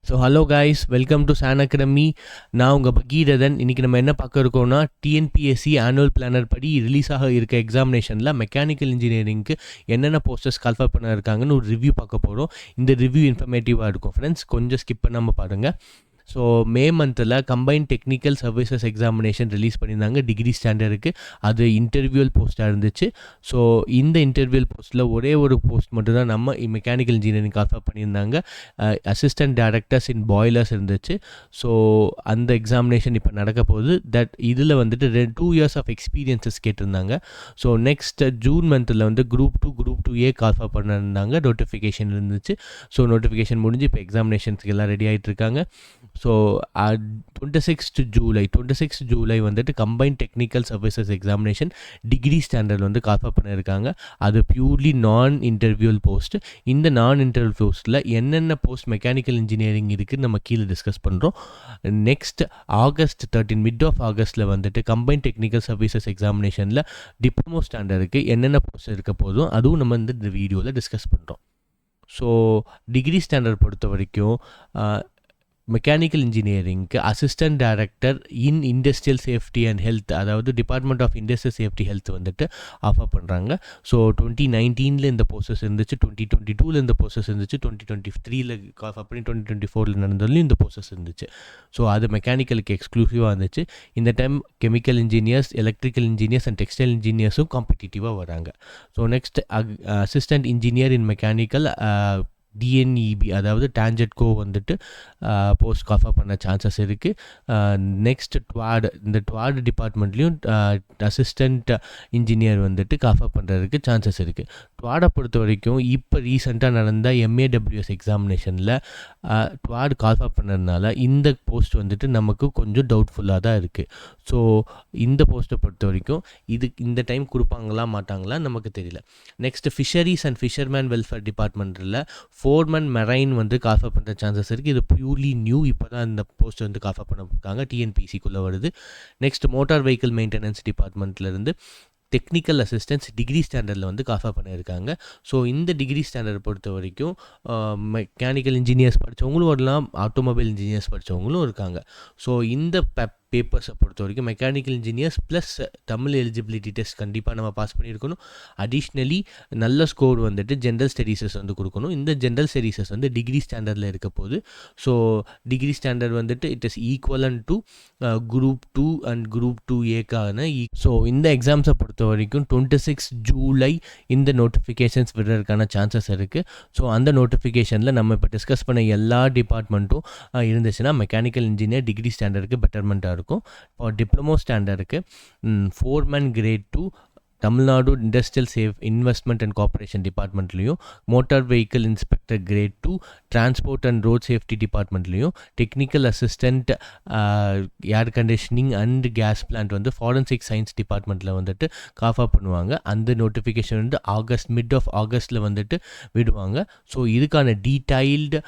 Hello guys, welcome to Shaan academy. நான் உங்கள் பகீரதன். இன்றைக்கி நம்ம என்ன பார்க்க இருக்கோம்னா, டிஎன்பிஎஸ்சி ஆனுவல் பிளானர் படி ரிலீஸ் ஆக இருக்க எக்ஸாமினேஷனில் மெக்கானிக்கல் இன்ஜினியரிங்க்கு என்னென்ன போஸ்டர்ஸ் கால்ஃபர் பண்ண இருக்காங்கன்னு ஒரு ரிவ்யூ பார்க்க போகிறோம். இந்த ரிவ்யூ இன்ஃபர்மேட்டிவாக இருக்கும் ஃப்ரெண்ட்ஸ், கொஞ்சம் ஸ்கிப் பண்ணாமல் பாருங்கள். ஸோ மே மந்தில் combined technical services examination release பண்ணியிருந்தாங்க டிகிரி ஸ்டாண்டர்டுக்கு. அது இன்டர்வியூவல் போஸ்ட்டாக இருந்துச்சு. ஸோ இந்த இன்டர்வியூவல் போஸ்ட்டில் ஒரே ஒரு போஸ்ட் மட்டும்தான் நம்ம மெக்கானிக்கல் இன்ஜினியரிங் கால்ஃபர் பண்ணியிருந்தாங்க. அசிஸ்டன்ட் டைரக்டர்ஸ் இன் பாய்லர்ஸ் இருந்துச்சு. ஸோ அந்த எக்ஸாமினேஷன் இப்போ நடக்க போகுது. இதில் வந்துட்டு 2 years ஆஃப் எக்ஸ்பீரியன்ஸஸ் கேட்டிருந்தாங்க. ஸோ நெக்ஸ்ட் ஜூன் மந்தில் வந்து குரூப் 2A கால்ஃபர் பண்ணியிருந்தாங்க. நோட்டிஃபிகேஷன் இருந்துச்சு. ஸோ நோட்டிஃபிகேஷன் முடிஞ்சு இப்போ எக்ஸாமினேஷன்ஸ்க்கு எல்லாம் ரெடி ஆகிட்டு இருக்காங்க. ஸோ 26th ஜூலை வந்துட்டு combined technical services examination degree standard வந்து கால்ஃபர் பண்ணியிருக்காங்க. அது பியூர்லி நான் இன்டர்வியூவல் போஸ்ட். இந்த நான் இன்டர்வியூ போஸ்ட்டில் என்னென்ன போஸ்ட் மெக்கானிக்கல் இன்ஜினியரிங் இருக்குதுன்னு நம்ம கீழே டிஸ்கஸ் பண்ணுறோம். நெக்ஸ்ட் ஆகஸ்ட் 13 மிட் ஆஃப் ஆகஸ்ட்டில் வந்துட்டு கம்பைன்ட் டெக்னிக்கல் சர்வீசஸ் எக்ஸாமினேஷனில் டிப்ளமோ ஸ்டாண்டர்டுக்கு என்னென்ன போஸ்ட் இருக்க போதும் அதுவும் நம்ம இந்த வீடியோவில் டிஸ்கஸ் பண்ணுறோம். ஸோ டிகிரி ஸ்டாண்டர்ட் பொறுத்த வரைக்கும் மெக்கானிக்கல் இன்ஜினியரிங்க்கு assistant director in industrial safety and health, அதாவது department of industrial safety health வந்துட்டு ஆஃபர் பண்ணுறாங்க. ஸோ 2019 இந்த போஸ்டர்ஸ் இருந்துச்சு, 2022 இந்த போஸ்டர்ஸ் இருந்துச்சு, 2023 ஆஃபர் பண்ணி 2024 நடந்ததுலையும் இந்த போஸ்டர்ஸ் இருந்துச்சு. ஸோ அது மெக்கானிக்கலுக்கு எக்ஸ்க்ளூசிவாக இருந்துச்சு. இந்த time chemical engineers, electrical engineers and textile இன்ஜினியர்ஸும் காம்படிட்டிவாக வராங்க. So next assistant engineer in mechanical TNEB, அதாவது டான்ஜெட்கோ வந்துட்டு போஸ்ட் கால்ஃபர் பண்ண சான்சஸ் இருக்குது. நெக்ஸ்ட் இந்த டுவாட் டிபார்ட்மெண்ட்லேயும் அசிஸ்டண்ட் இன்ஜினியர் வந்துட்டு கால்ஃபர் பண்ணுறதுக்கு சான்சஸ் இருக்குது. டுவாடை பொறுத்த வரைக்கும் இப்போ ரீசெண்டாக நடந்த MAWS எக்ஸாமினேஷனில் டுவாட் கால்ஃபர் பண்ணதுனால இந்த போஸ்ட் வந்துட்டு நமக்கு கொஞ்சம் டவுட்ஃபுல்லாக தான் இருக்குது. ஸோ இந்த போஸ்ட்டை பொறுத்த வரைக்கும் இந்த டைம் கொடுப்பாங்களா மாட்டாங்களா நமக்கு தெரியல. Next fisheries and fisherman welfare டிபார்ட்மெண்ட்டில் ஃபோர்மேன் மெரைன் வந்து கால்ஃபர் பண்ணுற சான்சஸ் இருக்குது. இது பியூர்லி நியூ, இப்போ தான் இந்த போஸ்ட் வந்து கால்ஃபர் பண்ணிருக்காங்க, டிஎன்பிசிக்குள்ளே வருது. நெக்ஸ்ட் மோட்டார் வெஹிக்கிள் மெயின்டெனன்ஸ் டிபார்ட்மெண்ட்லேருந்து டெக்னிக்கல் அசிஸ்டன்ஸ் டிகிரி ஸ்டாண்டர்டில் வந்து கால்ஃபர் பண்ணியிருக்காங்க. ஸோ இந்த டிகிரி ஸ்டாண்டர்ட் பொறுத்த வரைக்கும் மெக்கானிக்கல் இன்ஜினியர்ஸ் படித்தவங்களும் வரலாம், ஆட்டோமொபைல் இன்ஜினியர்ஸ் படித்தவங்களும் இருக்காங்க. ஸோ இந்த பேப்பர்ஸை பொறுத்த வரைக்கும் mechanical engineers plus Tamil eligibility test கண்டிப்பாக நம்ம பாஸ் பண்ணியிருக்கணும். அடிஷ்னலி நல்ல ஸ்கோர் வந்துட்டு ஜென்ரல் ஸ்டடீஸஸ் வந்து கொடுக்கணும். இந்த ஜென்ரல் ஸ்டடீஸஸ் வந்து டிகிரி ஸ்டாண்டர்டில் இருக்க போது. ஸோ டிகிரி ஸ்டாண்டர்ட் வந்துட்டு it is equivalent to group 2 and group 2Aக்கான. ஸோ இந்த எக்ஸாம்ஸை பொறுத்த வரைக்கும் 26 ஜூலை இந்த நோட்டிஃபிகேஷன்ஸ் விடுறதுக்கான சான்சஸ் இருக்குது. ஸோ அந்த நோட்டிஃபிகேஷனில் நம்ம இப்போ டிஸ்கஸ் பண்ண எல்லா டிபார்ட்மெண்ட்டும் இருந்துச்சுன்னா மெக்கானிக்கல் இன்ஜினியர் டிகிரி ஸ்டாண்டர்டுக்கு பெட்டர்மெண்ட்டாக இருக்கும். இப்போ டிப்ளமோ ஸ்டாண்டர்டுக்கு foreman grade 2 Tamil Nadu industrial safe investment and corporation டிபார்ட்மெண்ட்லேயும், motor vehicle inspector grade 2 transport and road safety டிபார்ட்மெண்ட்லேயும், technical assistant air conditioning and gas plant வந்து ஃபாரன்சிக் சயின்ஸ் டிபார்ட்மெண்ட்டில் வந்துட்டு கால்ஃபர் பண்ணுவாங்க. அந்த நோட்டிஃபிகேஷன் வந்து மிட் ஆஃப் ஆகஸ்ட்டில் வந்துட்டு விடுவாங்க. ஸோ இதுக்கான டீடைல்டு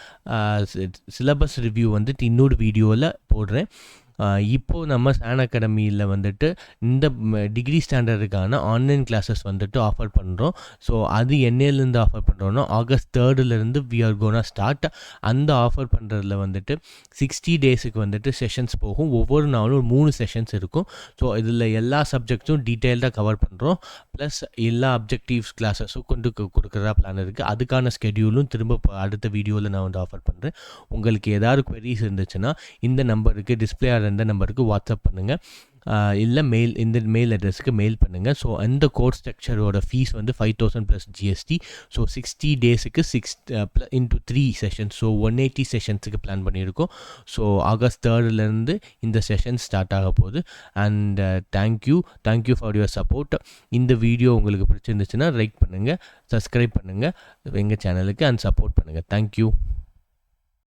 சிலபஸ் ரிவ்யூ வந்துட்டு இன்னொரு வீடியோவில் போடுறேன். இப்போது நம்ம சான் அகாடமியில் வந்துட்டு இந்த டிகிரி ஸ்டாண்டர்டுக்கான ஆன்லைன் கிளாஸஸ் வந்துட்டு ஆஃபர் பண்ணுறோம். ஸோ அது என்னையிலேருந்து ஆஃபர் பண்ணுறோன்னா August 3 we are gonna start. அந்த ஆஃபர் பண்ணுறதுல வந்துட்டு 60 டேஸுக்கு வந்துட்டு செஷன்ஸ் போகும். ஒவ்வொரு நாளும் 3 செஷன்ஸ் இருக்கும். ஸோ இதில் எல்லா சப்ஜெக்ட்ஸும் டீட்டெயில்டாக கவர் பண்ணுறோம். ப்ளஸ் எல்லா அப்ஜெக்டிவ்ஸ் கிளாஸஸும் கொடுக்குறதா பிளான் இருக்குது. அதுக்கான ஸ்கெடியூலும் திரும்ப அடுத்த வீடியோவில் நான் வந்து ஆஃபர் பண்ணுறேன். உங்களுக்கு ஏதாவது குவெரிஸ் இருந்துச்சுன்னா இந்த நம்பருக்கு டிஸ்பிளே ஆகிற இந்த நம்பருக்கு வாட்ஸ்அப் பண்ணுங்கள், இல்லை இந்த மெயில் அட்ரஸுக்கு மெயில் பண்ணுங்கள். ஸோ அந்த கோர்ஸ் ஸ்ட்ரக்சரோட ஃபீஸ் வந்து 5,000 + GST. ஸோ 60 டேஸுக்கு 6 × 3 செஷன்ஸ், ஸோ 180 செஷன்ஸுக்கு பிளான் பண்ணியிருக்கோம். ஸோ ஆகஸ்ட் 3 இந்த செஷன் ஸ்டார்ட் ஆக போகுது. And thank you for your support. இந்த வீடியோ உங்களுக்கு பிடிச்சிருந்துச்சுன்னா லைக் பண்ணுங்கள், சப்ஸ்கிரைப் பண்ணுங்கள் எங்கள் சேனலுக்கு அண்ட் சப்போர்ட் பண்ணுங்கள். தேங்க்யூ.